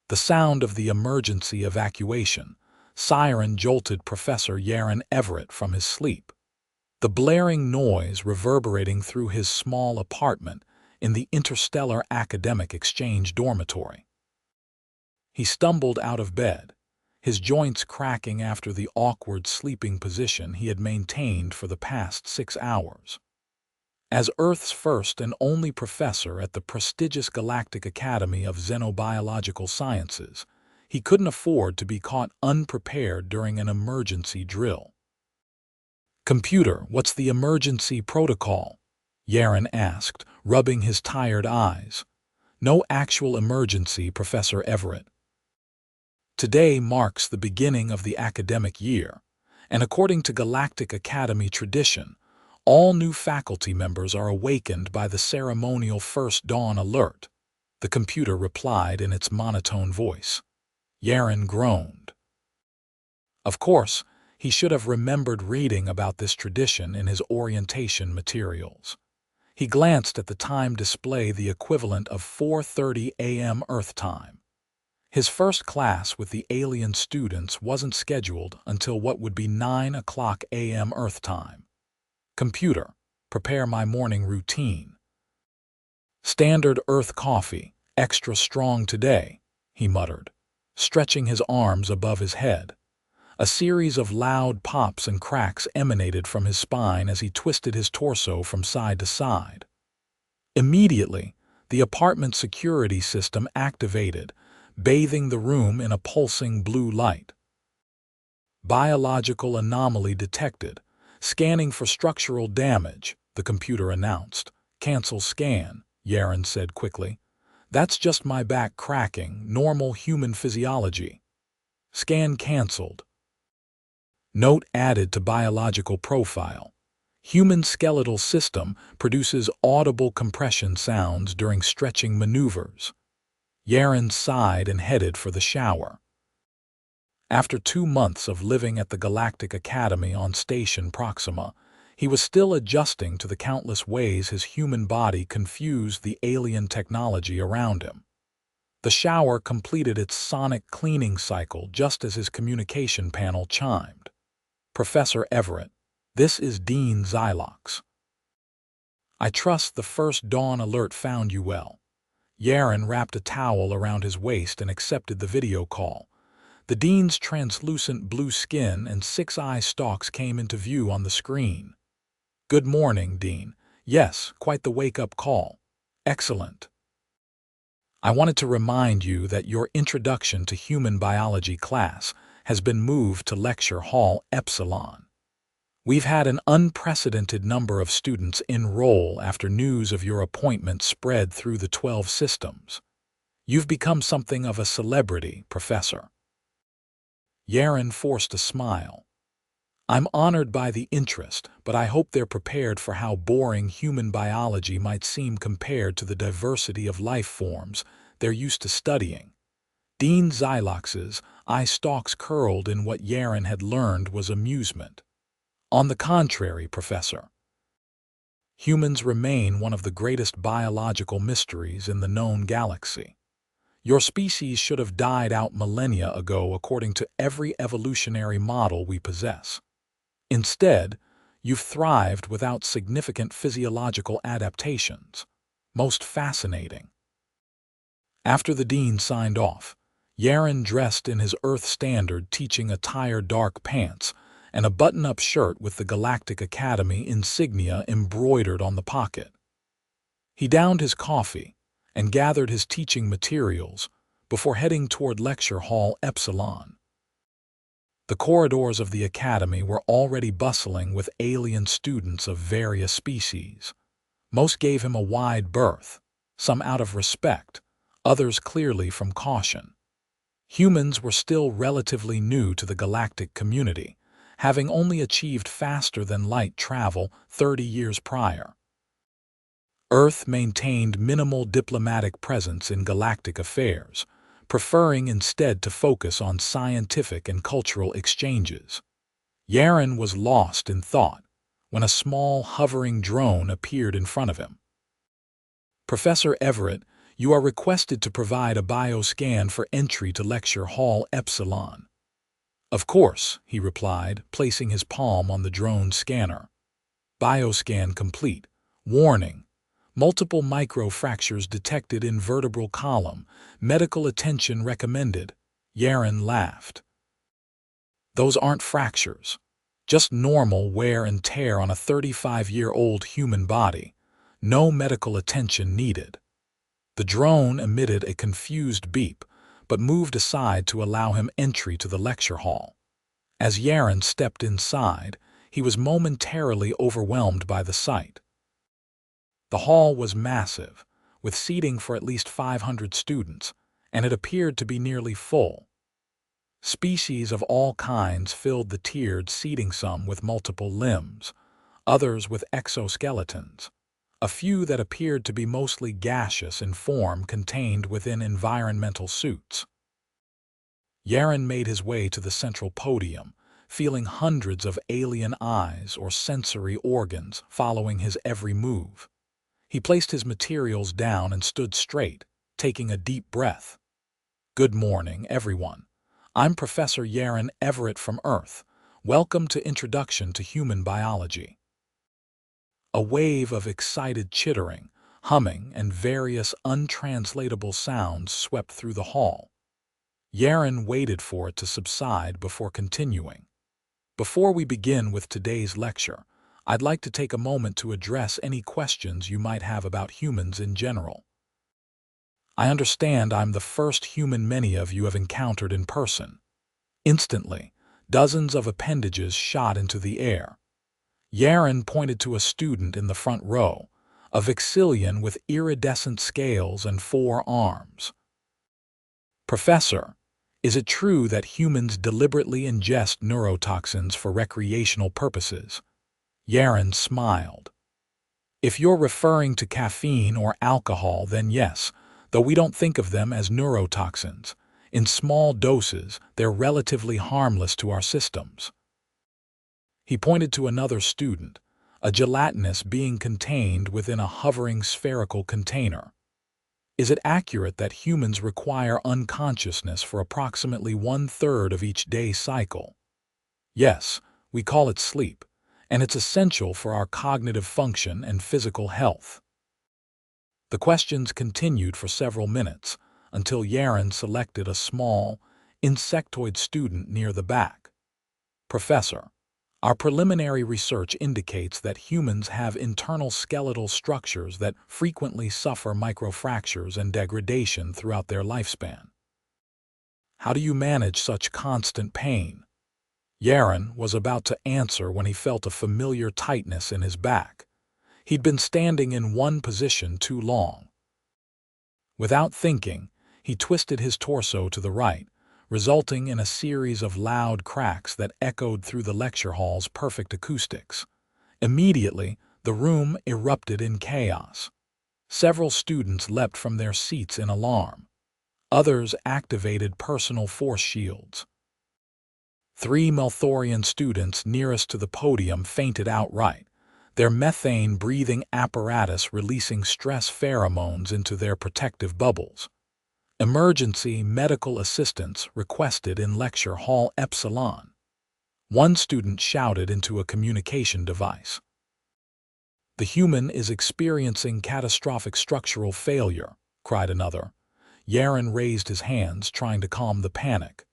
The sound of the emergency evacuation siren jolted Professor Yarren Everett from his sleep. The blaring noise reverberating through his small apartment in the interstellar academic exchange dormitory. He stumbled out of bed, his joints cracking after the awkward sleeping position he had maintained for the past 6 hours. As Earth's first and only professor at the prestigious Galactic Academy of Xenobiological Sciences, he couldn't afford to be caught unprepared during an emergency drill. "Computer, what's the emergency protocol?" Yarren asked, rubbing his tired eyes. "No actual emergency, Professor Everett. Today marks the beginning of the academic year, and according to Galactic Academy tradition, all new faculty members are awakened by the ceremonial first dawn alert," the computer replied in its monotone voice. Yarren groaned. Of course, he should have remembered reading about this tradition in his orientation materials. He glanced at the time display, the equivalent of 4:30 a.m. Earth time. His first class with the alien students wasn't scheduled until what would be 9 o'clock a.m. Earth time. "Computer, prepare my morning routine." "Standard Earth coffee, extra strong today," he muttered, stretching his arms above his head. A series of loud pops and cracks emanated from his spine as he twisted his torso from side to side. Immediately, the apartment security system activated, bathing the room in a pulsing blue light. "Biological anomaly detected. Scanning for structural damage," the computer announced. "Cancel scan," Yarren said quickly. "That's just my back cracking, normal human physiology." "Scan canceled." Note added to biological profile. Human skeletal system produces audible compression sounds during stretching maneuvers. Yarren sighed and headed for the shower. After 2 months of living at the Galactic Academy on Station Proxima, he was still adjusting to the countless ways his human body confused the alien technology around him. The shower completed its sonic cleaning cycle just as his communication panel chimed. "Professor Everett, this is Dean Zylox. I trust the first dawn alert found you well." Yarren wrapped a towel around his waist and accepted the video call. The Dean's translucent blue skin and 6 eye stalks came into view on the screen. "Good morning, Dean. Yes, quite the wake-up call. Excellent. I wanted to remind you that your Introduction to Human Biology class has been moved to Lecture Hall Epsilon. We've had an unprecedented number of students enroll after news of your appointment spread through the 12 systems. You've become something of a celebrity, Professor." Yarren forced a smile. "I'm honored by the interest, but I hope they're prepared for how boring human biology might seem compared to the diversity of life forms they're used to studying." Dean Zylox's eye stalks curled in what Yarren had learned was amusement. "On the contrary, Professor. Humans remain one of the greatest biological mysteries in the known galaxy. Your species should have died out millennia ago according to every evolutionary model we possess. Instead, you've thrived without significant physiological adaptations. Most fascinating." After the dean signed off, Yarren dressed in his Earth Standard teaching attire, dark pants, and a button-up shirt with the Galactic Academy insignia embroidered on the pocket. He downed his coffee and gathered his teaching materials before heading toward Lecture Hall Epsilon. The corridors of the Academy were already bustling with alien students of various species. Most gave him a wide berth, some out of respect, others clearly from caution. Humans were still relatively new to the galactic community, having only achieved faster-than-light travel 30 years prior. Earth maintained minimal diplomatic presence in galactic affairs, preferring instead to focus on scientific and cultural exchanges. Yarren was lost in thought when a small hovering drone appeared in front of him. "Professor Everett, You are requested to provide a bioscan for entry to Lecture Hall Epsilon. Of course, he replied, placing his palm on the drone scanner. Bioscan complete. Warning. Multiple microfractures detected in vertebral column. Medical attention recommended. Yarren laughed. Those aren't fractures. Just normal wear and tear on a 35-year-old human body. No medical attention needed. The drone emitted a confused beep, but moved aside to allow him entry to the lecture hall. As Yarren stepped inside, he was momentarily overwhelmed by the sight. The hall was massive, with seating for at least 500 students, and it appeared to be nearly full. Species of all kinds filled the tiered seating, some with multiple limbs, others with exoskeletons. A few that appeared to be mostly gaseous in form contained within environmental suits. Yarren made his way to the central podium, feeling hundreds of alien eyes or sensory organs following his every move. He placed his materials down and stood straight, taking a deep breath. Good morning, everyone. I'm Professor Yarren Everett from Earth. Welcome to Introduction to Human Biology. A wave of excited chittering, humming, and various untranslatable sounds swept through the hall. Yarren waited for it to subside before continuing. Before we begin with today's lecture, I'd like to take a moment to address any questions you might have about humans in general. I understand I'm the first human many of you have encountered in person. Instantly, dozens of appendages shot into the air. Yarren pointed to a student in the front row, a vexillion with iridescent scales and 4 arms. Professor, is it true that humans deliberately ingest neurotoxins for recreational purposes? Yarren smiled. If you're referring to caffeine or alcohol, then yes, though we don't think of them as neurotoxins. In small doses, they're relatively harmless to our systems. He pointed to another student, a gelatinous being contained within a hovering spherical container. Is it accurate that humans require unconsciousness for approximately 1/3 of each day cycle? Yes, we call it sleep, and it's essential for our cognitive function and physical health. The questions continued for several minutes, until Yarren selected a small, insectoid student near the back. Professor, our preliminary research indicates that humans have internal skeletal structures that frequently suffer microfractures and degradation throughout their lifespan. How do you manage such constant pain? Yarren was about to answer when he felt a familiar tightness in his back. He'd been standing in one position too long. Without thinking, he twisted his torso to the right, resulting in a series of loud cracks that echoed through the lecture hall's perfect acoustics. Immediately, the room erupted in chaos. Several students leapt from their seats in alarm. Others activated personal force shields. 3 Malthorian students nearest to the podium fainted outright, their methane-breathing apparatus releasing stress pheromones into their protective bubbles. Emergency medical assistance requested in Lecture Hall Epsilon. One student shouted into a communication device. The human is experiencing catastrophic structural failure, cried another. Yarren raised his hands, trying to calm the panic.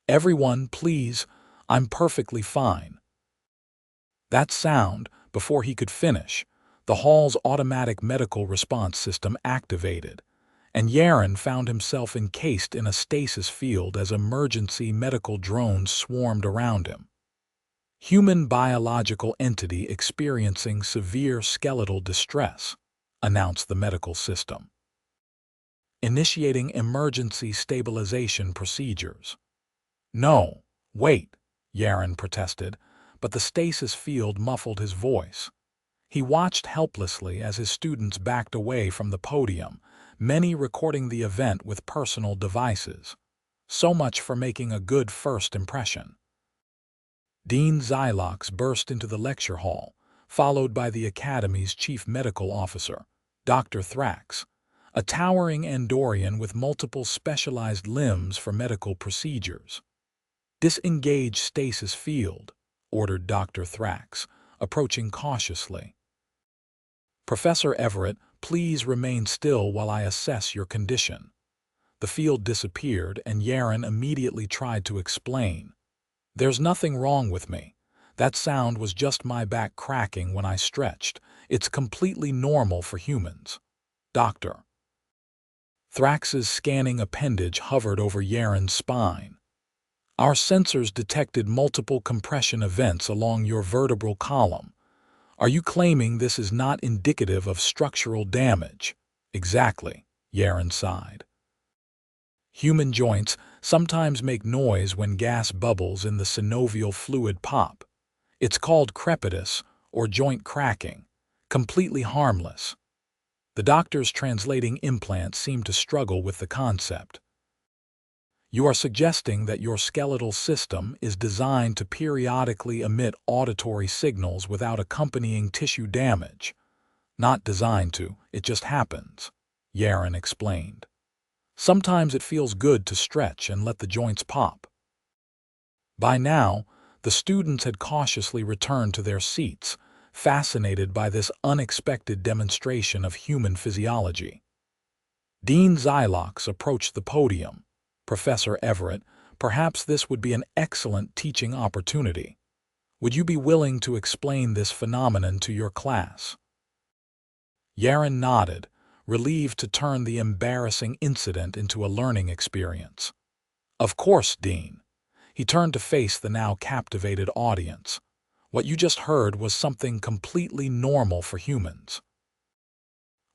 Everyone, please, I'm perfectly fine. That sound, before he could finish, the hall's automatic medical response system activated, and Yarren found himself encased in a stasis field as emergency medical drones swarmed around him. Human biological entity experiencing severe skeletal distress, announced the medical system. Initiating emergency stabilization procedures. No, wait, Yarren protested, but the stasis field muffled his voice. He watched helplessly as his students backed away from the podium, many recording the event with personal devices. So much for making a good first impression. Dean Zylox burst into the lecture hall, followed by the Academy's chief medical officer, Dr. Thrax. a towering Andorian with multiple specialized limbs for medical procedures. "Disengage stasis field," ordered Dr. Thrax, approaching cautiously. "Professor Everett, please remain still while I assess your condition." The field disappeared, and Yarren immediately tried to explain. "There's nothing wrong with me. That sound was just my back cracking when I stretched. It's completely normal for humans." Dr. Thrax's scanning appendage hovered over Yarren's spine. "Our sensors detected multiple compression events along your vertebral column. Are you claiming this is not indicative of structural damage?" "Exactly," Yarren sighed. "Human joints sometimes make noise when gas bubbles in the synovial fluid pop. It's called crepitus, or joint cracking, completely harmless." The doctors translating implants seemed to struggle with the concept. "You are suggesting that your skeletal system is designed to periodically emit auditory signals without accompanying tissue damage." "Not designed to, it just happens," Yarren explained. "Sometimes it feels good to stretch and let the joints pop." By now, the students had cautiously returned to their seats, fascinated by this unexpected demonstration of human physiology. Dean Zylox approached the podium. "Professor Everett, perhaps this would be an excellent teaching opportunity. Would you be willing to explain this phenomenon to your class?" Yarren nodded, relieved to turn the embarrassing incident into a learning experience. "Of course, Dean." He turned to face the now captivated audience. "What you just heard was something completely normal for humans.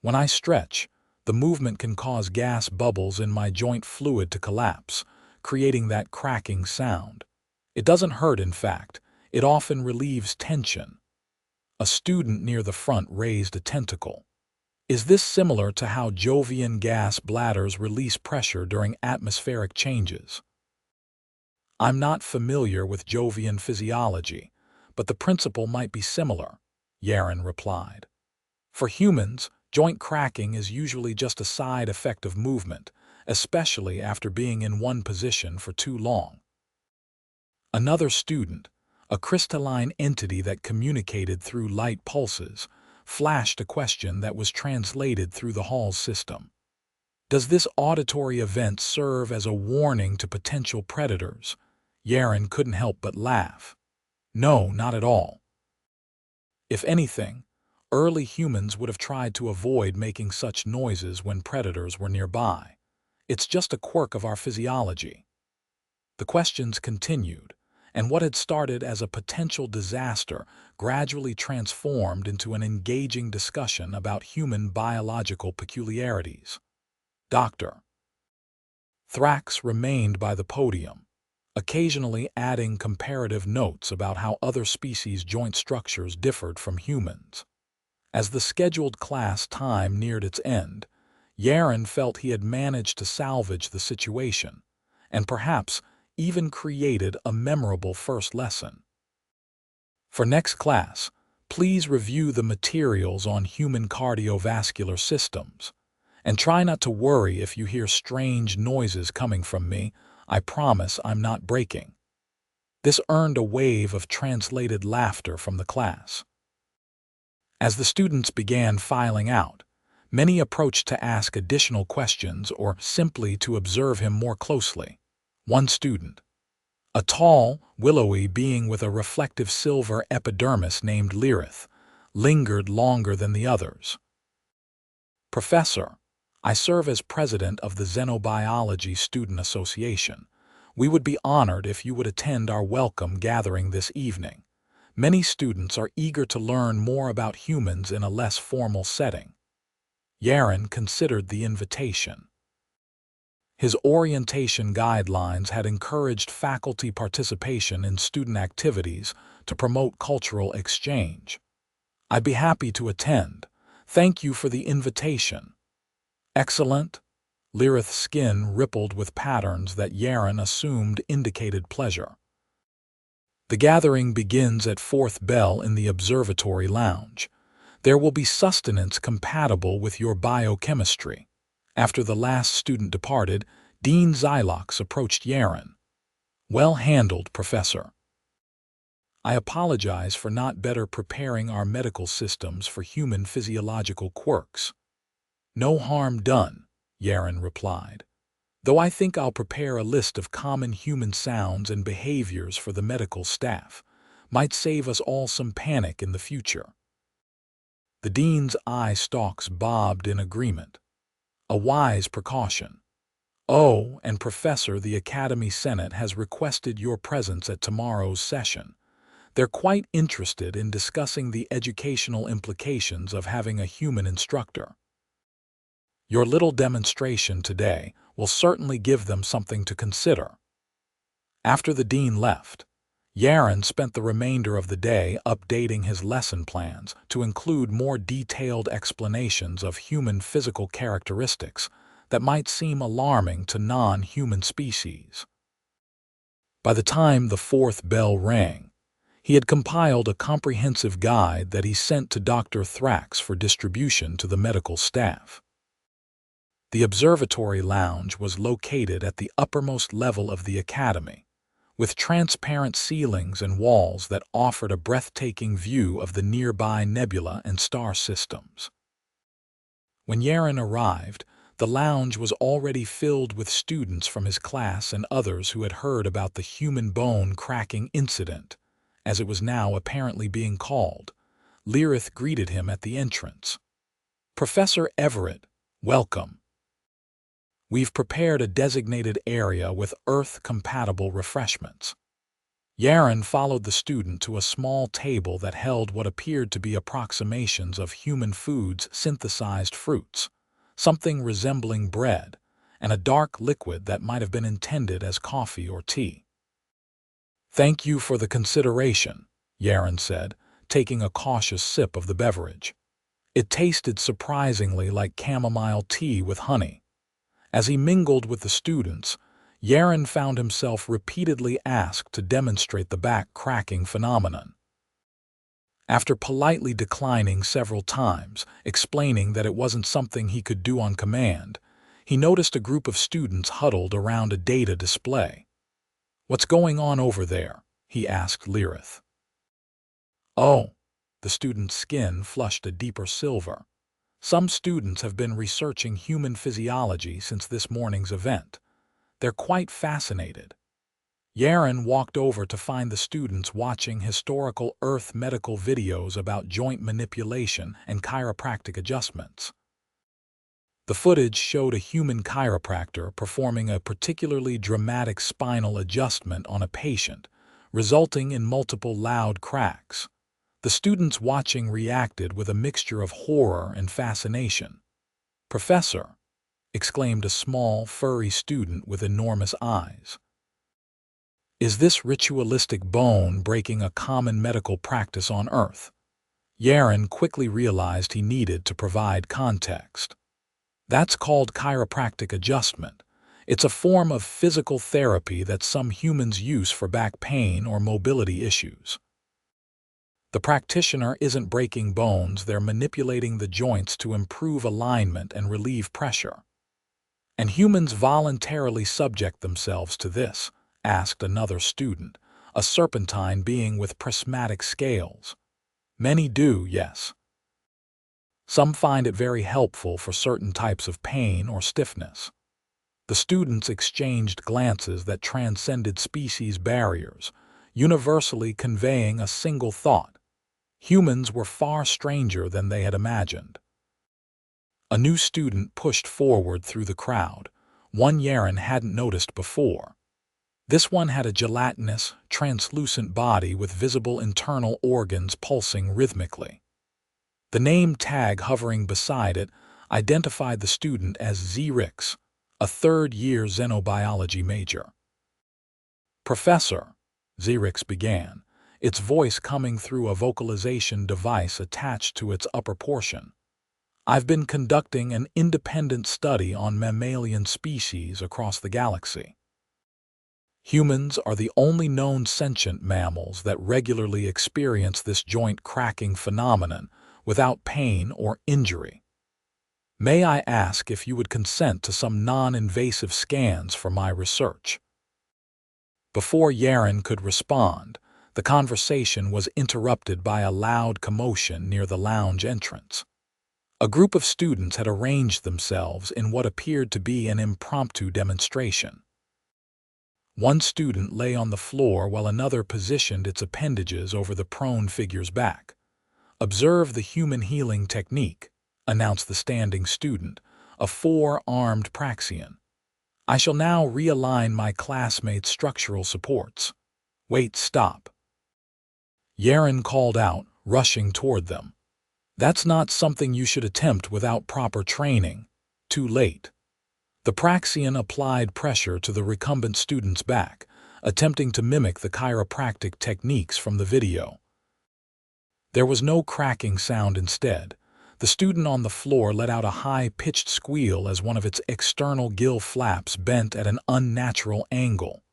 When I stretch, the movement can cause gas bubbles in my joint fluid to collapse, creating that cracking sound. It doesn't hurt, in fact. It often relieves tension." A student near the front raised a tentacle. "Is this similar to how Jovian gas bladders release pressure during atmospheric changes?" "I'm not familiar with Jovian physiology, but the principle might be similar," Yarren replied. "For humans, joint cracking is usually just a side effect of movement, especially after being in one position for too long." Another student, a crystalline entity that communicated through light pulses, flashed a question that was translated through the hall's system. "Does this auditory event serve as a warning to potential predators?" Yarren couldn't help but laugh. "No, not at all. If anything, early humans would have tried to avoid making such noises when predators were nearby. It's just a quirk of our physiology." The questions continued, and what had started as a potential disaster gradually transformed into an engaging discussion about human biological peculiarities. Dr. Thrax remained by the podium, occasionally adding comparative notes about how other species' joint structures differed from humans. As the scheduled class time neared its end, Yarren felt he had managed to salvage the situation, and perhaps even created a memorable first lesson. "For next class, please review the materials on human cardiovascular systems, and try not to worry if you hear strange noises coming from me. I promise I'm not breaking." This earned a wave of translated laughter from the class. As the students began filing out, many approached to ask additional questions or simply to observe him more closely. One student, a tall, willowy being with a reflective silver epidermis named Lirith, lingered longer than the others. "Professor, I serve as president of the Xenobiology Student Association. We would be honored if you would attend our welcome gathering this evening. Many students are eager to learn more about humans in a less formal setting." Yarren considered the invitation. His orientation guidelines had encouraged faculty participation in student activities to promote cultural exchange. "I'd be happy to attend. Thank you for the invitation." "Excellent." Lirith's skin rippled with patterns that Yarren assumed indicated pleasure. "The gathering begins at fourth bell in the observatory lounge. There will be sustenance compatible with your biochemistry." After the last student departed, Dean Zylox approached Yarren. "Well handled, Professor. I apologize for not better preparing our medical systems for human physiological quirks." "No harm done," Yarren replied. "Though I think I'll prepare a list of common human sounds and behaviors for the medical staff. Might save us all some panic in the future." The dean's eye stalks bobbed in agreement. "A wise precaution. Oh, and Professor, the Academy Senate has requested your presence at tomorrow's session. They're quite interested in discussing the educational implications of having a human instructor. Your little demonstration today will certainly give them something to consider." After the dean left, Yarren spent the remainder of the day updating his lesson plans to include more detailed explanations of human physical characteristics that might seem alarming to non-human species. By the time the fourth bell rang, he had compiled a comprehensive guide that he sent to Dr. Thrax for distribution to the medical staff. The observatory lounge was located at the uppermost level of the academy, with transparent ceilings and walls that offered a breathtaking view of the nearby nebula and star systems. When Yarren arrived, the lounge was already filled with students from his class and others who had heard about the human bone cracking incident, as it was now apparently being called. Lirith greeted him at the entrance. "Professor Everett, welcome. We've prepared a designated area with Earth-compatible refreshments." Yarren followed the student to a small table that held what appeared to be approximations of human foods, synthesized fruits, something resembling bread, and a dark liquid that might have been intended as coffee or tea. "Thank you for the consideration," Yarren said, taking a cautious sip of the beverage. It tasted surprisingly like chamomile tea with honey. As he mingled with the students, Yarren found himself repeatedly asked to demonstrate the back-cracking phenomenon. After politely declining several times, explaining that it wasn't something he could do on command, he noticed a group of students huddled around a data display. "What's going on over there?" he asked Lirith. "Oh," the student's skin flushed a deeper silver. "Some students have been researching human physiology since this morning's event. They're quite fascinated." Yarren walked over to find the students watching historical Earth medical videos about joint manipulation and chiropractic adjustments. The footage showed a human chiropractor performing a particularly dramatic spinal adjustment on a patient, resulting in multiple loud cracks. The students watching reacted with a mixture of horror and fascination. "Professor," exclaimed a small, furry student with enormous eyes, "is this ritualistic bone breaking a common medical practice on Earth?" Yarren quickly realized he needed to provide context. "That's called chiropractic adjustment. It's a form of physical therapy that some humans use for back pain or mobility issues. The practitioner isn't breaking bones, they're manipulating the joints to improve alignment and relieve pressure." "And humans voluntarily subject themselves to this?" asked another student, a serpentine being with prismatic scales. "Many do, yes. Some find it very helpful for certain types of pain or stiffness." The students exchanged glances that transcended species barriers, universally conveying a single thought: humans were far stranger than they had imagined. A new student pushed forward through the crowd, one Yarren hadn't noticed before. This one had a gelatinous, translucent body with visible internal organs pulsing rhythmically. The name tag hovering beside it identified the student as Zyrix, a third-year xenobiology major. "Professor," Zyrix began, its voice coming through a vocalization device attached to its upper portion, "I've been conducting an independent study on mammalian species across the galaxy. Humans are the only known sentient mammals that regularly experience this joint cracking phenomenon without pain or injury. May I ask if you would consent to some non-invasive scans for my research? Before Yarren could respond, the conversation was interrupted by a loud commotion near the lounge entrance. A group of students had arranged themselves in what appeared to be an impromptu demonstration. One student lay on the floor while another positioned its appendages over the prone figure's back. "Observe the human healing technique," announced the standing student, a four-armed Praxian. "I shall now realign my classmates' structural supports." "Wait, stop," Yarren called out, rushing toward them. "That's not something you should attempt without proper training. Too late." The Praxian applied pressure to the recumbent student's back, attempting to mimic the chiropractic techniques from the video. There was no cracking sound. Instead, the student on the floor let out a high-pitched squeal as one of its external gill flaps bent at an unnatural angle.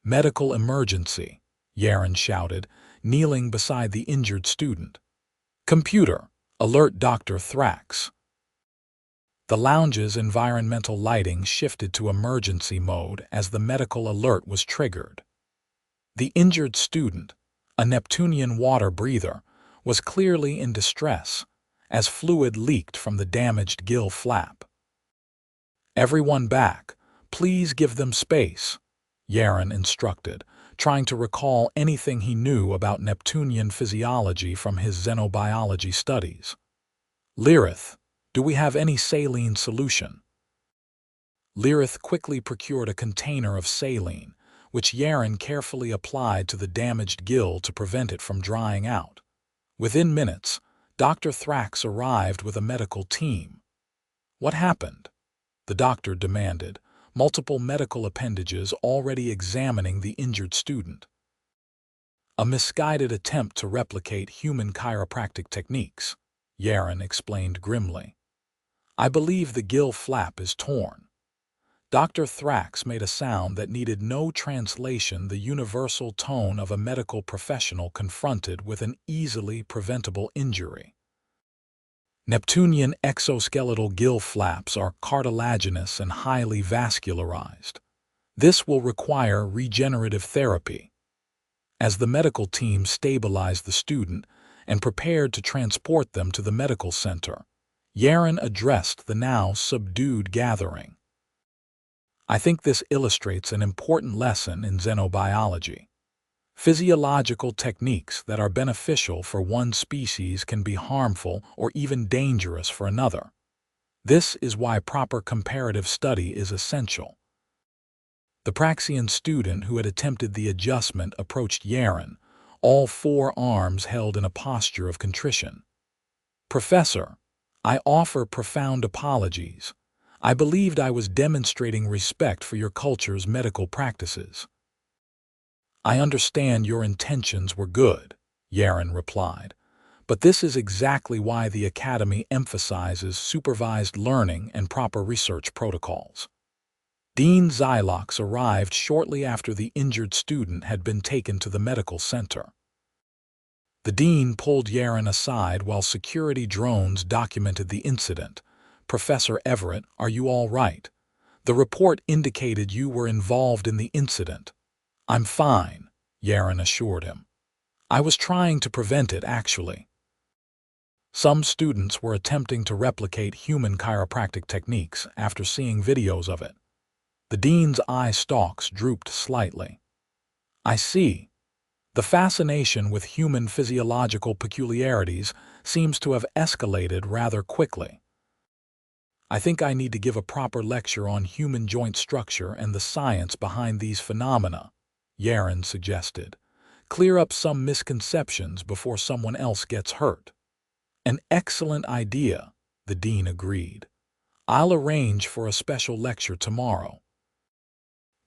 "Medical emergency," Yarren shouted, kneeling beside the injured student. "Computer, alert Dr. Thrax." The lounge's environmental lighting shifted to emergency mode as the medical alert was triggered. The injured student, a Neptunian water breather, was clearly in distress as fluid leaked from the damaged gill flap. "Everyone back. Please give them space," Yarren instructed, trying to recall anything he knew about Neptunian physiology from his xenobiology studies. "Lyrith, do we have any saline solution?" Lyrith quickly procured a container of saline, which Yarren carefully applied to the damaged gill to prevent it from drying out. Within minutes, Dr. Thrax arrived with a medical team. "What happened?" the doctor demanded, multiple medical appendages already examining the injured student. "A misguided attempt to replicate human chiropractic techniques," Yarren explained grimly. "I believe the gill flap is torn." Dr. Thrax made a sound that needed no translation, the universal tone of a medical professional confronted with an easily preventable injury. Neptunian exoskeletal gill flaps are cartilaginous and highly vascularized. This will require regenerative therapy. As the medical team stabilized the student and prepared to transport them to the medical center, Yarren addressed the now subdued gathering. "I think this illustrates an important lesson in xenobiology. Physiological techniques that are beneficial for one species can be harmful or even dangerous for another. This is why proper comparative study is essential." The Praxian student who had attempted the adjustment approached Yarren, all four arms held in a posture of contrition. "Professor, I offer profound apologies. I believed I was demonstrating respect for your culture's medical practices." "I understand your intentions were good," Yarren replied, "but this is exactly why the Academy emphasizes supervised learning and proper research protocols." Dean Zylox arrived shortly after the injured student had been taken to the medical center. The dean pulled Yarren aside while security drones documented the incident. "Professor Everett, are you all right? The report indicated you were involved in the incident." "I'm fine," Yarren assured him. "I was trying to prevent it, actually." Some students were attempting to replicate human chiropractic techniques after seeing videos of it. The dean's eye stalks drooped slightly. "I see. The fascination with human physiological peculiarities seems to have escalated rather quickly. I think I need to give a proper lecture on human joint structure and the science behind these phenomena," Yarren suggested. "Clear up some misconceptions before someone else gets hurt." "An excellent idea," the dean agreed. "I'll arrange for a special lecture tomorrow,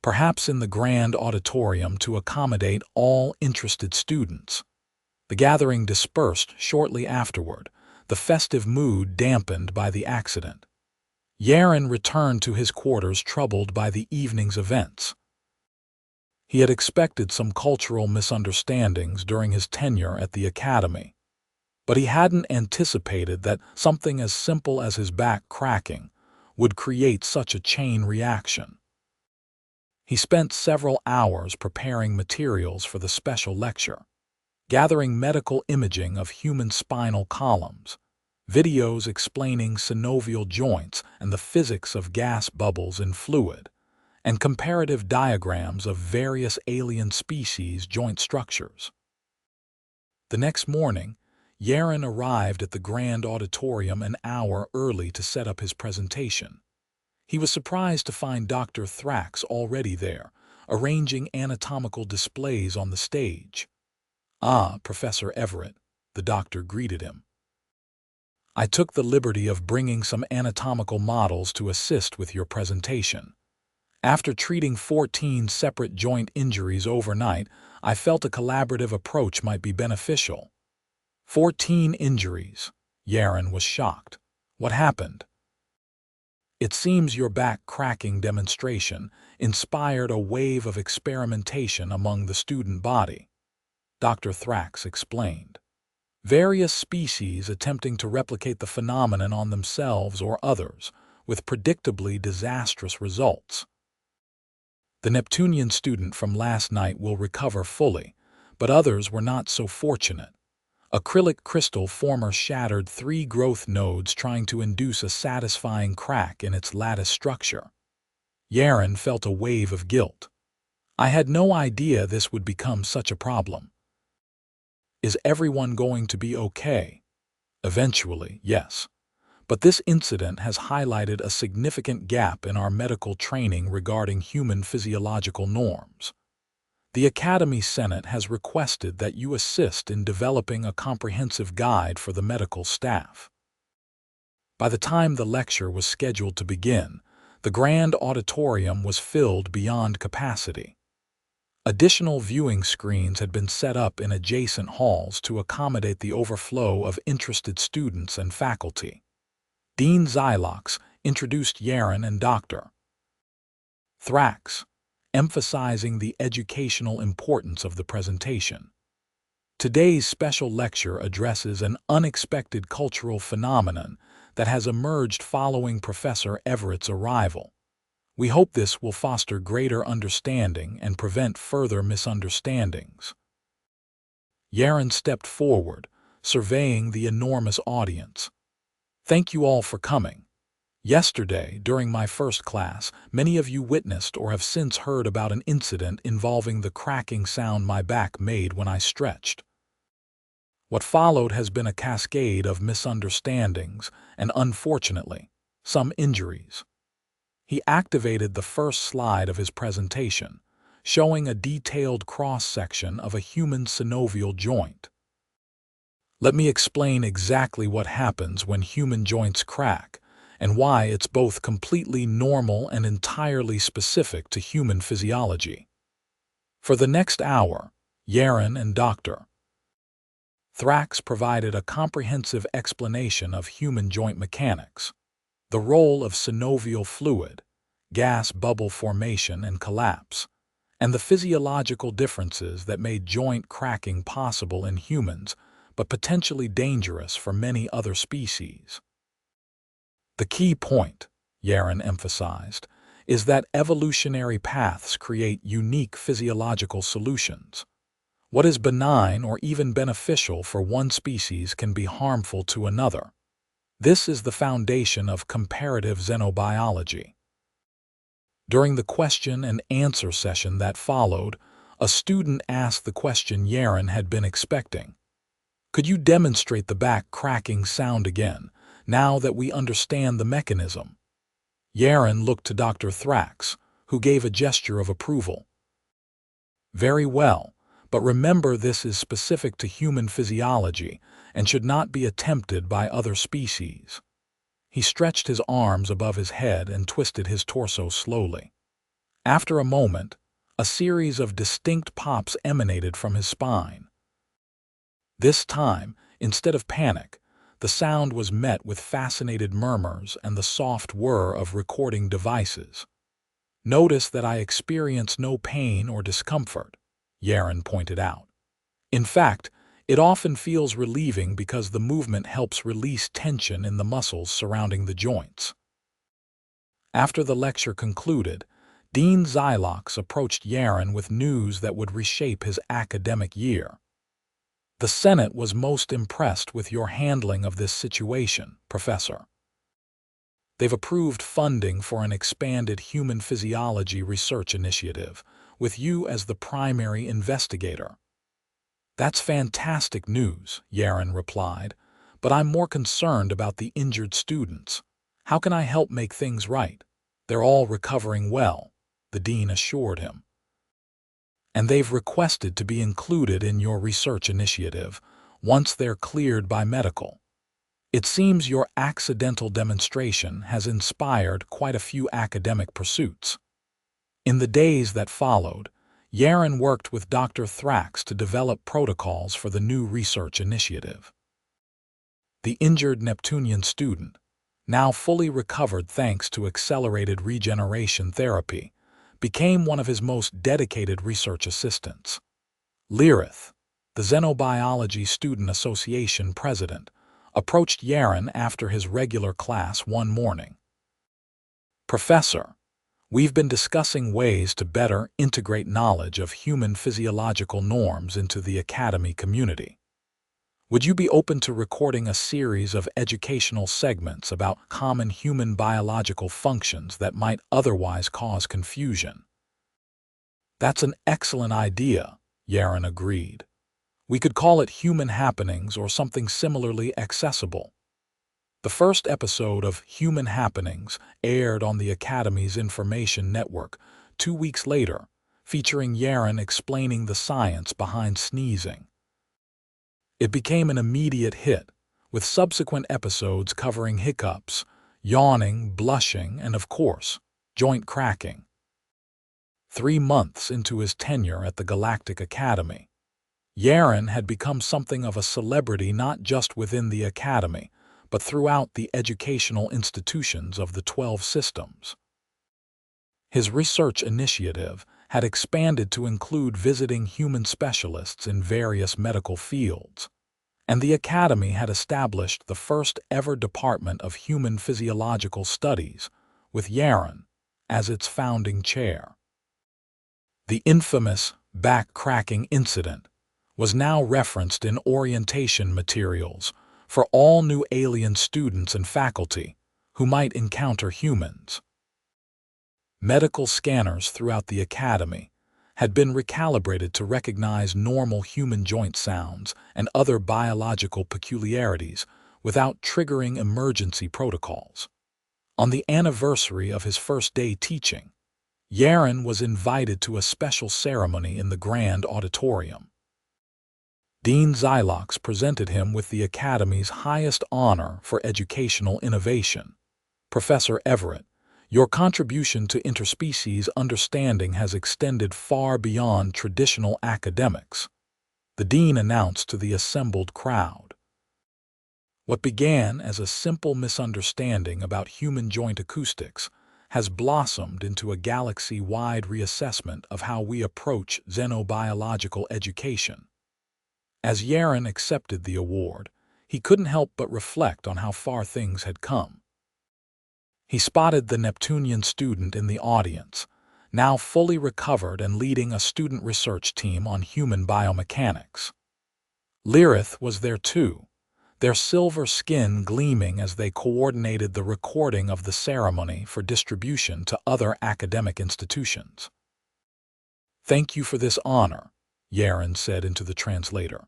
perhaps in the grand auditorium to accommodate all interested students." The gathering dispersed shortly afterward, the festive mood dampened by the accident. Yarren returned to his quarters troubled by the evening's events. He had expected some cultural misunderstandings during his tenure at the Academy, but he hadn't anticipated that something as simple as his back cracking would create such a chain reaction. He spent several hours preparing materials for the special lecture, gathering medical imaging of human spinal columns, videos explaining synovial joints and the physics of gas bubbles in fluid, and comparative diagrams of various alien species' joint structures. The next morning, Yarren arrived at the grand auditorium an hour early to set up his presentation. He was surprised to find Dr. Thrax already there, arranging anatomical displays on the stage. "Ah, Professor Everett," the doctor greeted him. "I took the liberty of bringing some anatomical models to assist with your presentation. After treating 14 separate joint injuries overnight, I felt a collaborative approach might be beneficial." 14 injuries. Yarren was shocked. "What happened?" "It seems your back cracking demonstration inspired a wave of experimentation among the student body," Dr. Thrax explained. "Various species attempting to replicate the phenomenon on themselves or others, with predictably disastrous results. The Neptunian student from last night will recover fully, but others were not so fortunate. Acrylic crystal former shattered 3 growth nodes trying to induce a satisfying crack in its lattice structure." Yarren felt a wave of guilt. "I had no idea this would become such a problem." "Is everyone going to be okay?" "Eventually, yes. But this incident has highlighted a significant gap in our medical training regarding human physiological norms. The Academy Senate has requested that you assist in developing a comprehensive guide for the medical staff." By the time the lecture was scheduled to begin, the grand auditorium was filled beyond capacity. Additional viewing screens had been set up in adjacent halls to accommodate the overflow of interested students and faculty. Dean Zylox introduced Yarren and Dr. Thrax, emphasizing the educational importance of the presentation. "Today's special lecture addresses an unexpected cultural phenomenon that has emerged following Professor Everett's arrival. We hope this will foster greater understanding and prevent further misunderstandings." Yarren stepped forward, surveying the enormous audience. "Thank you all for coming. Yesterday, during my first class, many of you witnessed or have since heard about an incident involving the cracking sound my back made when I stretched. What followed has been a cascade of misunderstandings and, unfortunately, some injuries." He activated the first slide of his presentation, showing a detailed cross-section of a human synovial joint. "Let me explain exactly what happens when human joints crack, and why it's both completely normal and entirely specific to human physiology." For the next hour, Yarren and Dr. Thrax provided a comprehensive explanation of human joint mechanics, the role of synovial fluid, gas bubble formation and collapse, and the physiological differences that made joint cracking possible in humans but potentially dangerous for many other species. "The key point," Yarren emphasized, "is that evolutionary paths create unique physiological solutions. What is benign or even beneficial for one species can be harmful to another. This is the foundation of comparative xenobiology." During the question and answer session that followed, a student asked the question Yarren had been expecting. "Could you demonstrate the back cracking sound again, now that we understand the mechanism?" Yarren looked to Dr. Thrax, who gave a gesture of approval. "Very well, but remember this is specific to human physiology and should not be attempted by other species." He stretched his arms above his head and twisted his torso slowly. After a moment, a series of distinct pops emanated from his spine. This time, instead of panic, the sound was met with fascinated murmurs and the soft whir of recording devices. "Notice that I experience no pain or discomfort," Yarren pointed out. "In fact, It often feels relieving because the movement helps release tension in the muscles surrounding the joints. After the lecture concluded, Dean Zylox approached Yarren with news that would reshape his academic year. "The Senate was most impressed with your handling of this situation, Professor. They've approved funding for an expanded human physiology research initiative, with you as the primary investigator." "That's fantastic news," Yarren replied, "but I'm more concerned about the injured students. How can I help make things right? They're all recovering well," the dean assured him. "And they've requested to be included in your research initiative once they're cleared by medical. It seems your accidental demonstration has inspired quite a few academic pursuits." In the days that followed, Yarren worked with Dr. Thrax to develop protocols for the new research initiative. The injured Neptunian student, now fully recovered thanks to accelerated regeneration therapy, became one of his most dedicated research assistants. Lirith, the Xenobiology Student Association president, approached Yarren after his regular class one morning. "Professor, we've been discussing ways to better integrate knowledge of human physiological norms into the academy community. Would you be open to recording a series of educational segments about common human biological functions that might otherwise cause confusion?" "That's an excellent idea," Yarren agreed. "We could call it Human Happenings or something similarly accessible." The first episode of Human Happenings aired on the Academy's information network 2 weeks later, featuring Yarren explaining the science behind sneezing. It became an immediate hit, with subsequent episodes covering hiccups, yawning, blushing, and, of course, joint cracking. 3 months into his tenure at the Galactic Academy, Yarren had become something of a celebrity not just within the Academy, but throughout the educational institutions of the 12 systems. His research initiative had expanded to include visiting human specialists in various medical fields, and the Academy had established the first ever Department of Human Physiological Studies, with Yarren as its founding chair. The infamous back-cracking incident was now referenced in orientation materials for all new alien students and faculty who might encounter humans. Medical scanners throughout the Academy had been recalibrated to recognize normal human joint sounds and other biological peculiarities without triggering emergency protocols. On the anniversary of his first day teaching, Yarren was invited to a special ceremony in the Grand Auditorium. Dean Zylox presented him with the Academy's highest honor for educational innovation. "Professor Everett, your contribution to interspecies understanding has extended far beyond traditional academics," the dean announced to the assembled crowd. What began as a simple misunderstanding about human joint acoustics has blossomed into a galaxy-wide reassessment of how we approach xenobiological education. As Yarren accepted the award, he couldn't help but reflect on how far things had come. He spotted the Neptunian student in the audience, now fully recovered and leading a student research team on human biomechanics. Lirith was there too, their silver skin gleaming as they coordinated the recording of the ceremony for distribution to other academic institutions. "Thank you for this honor," Yarren said into the translator.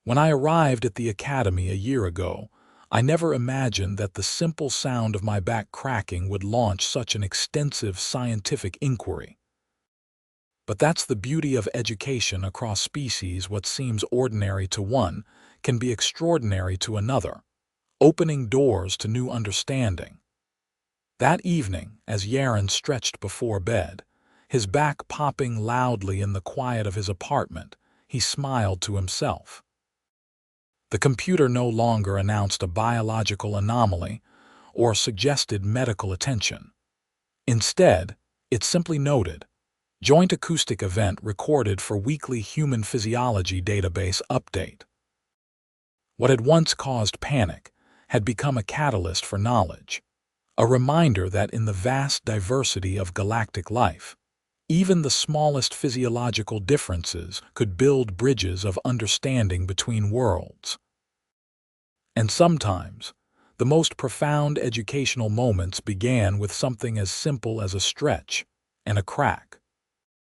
"When I arrived at the Academy a year ago, I never imagined that the simple sound of my back cracking would launch such an extensive scientific inquiry. But that's the beauty of education across species. What seems ordinary to one can be extraordinary to another, opening doors to new understanding." That evening, as Yarren stretched before bed, his back popping loudly in the quiet of his apartment, he smiled to himself. The computer no longer announced a biological anomaly or suggested medical attention. Instead, it simply noted, "Joint acoustic event recorded for weekly human physiology database update." What had once caused panic had become a catalyst for knowledge, a reminder that in the vast diversity of galactic life, even the smallest physiological differences could build bridges of understanding between worlds. And sometimes, the most profound educational moments began with something as simple as a stretch and a crack.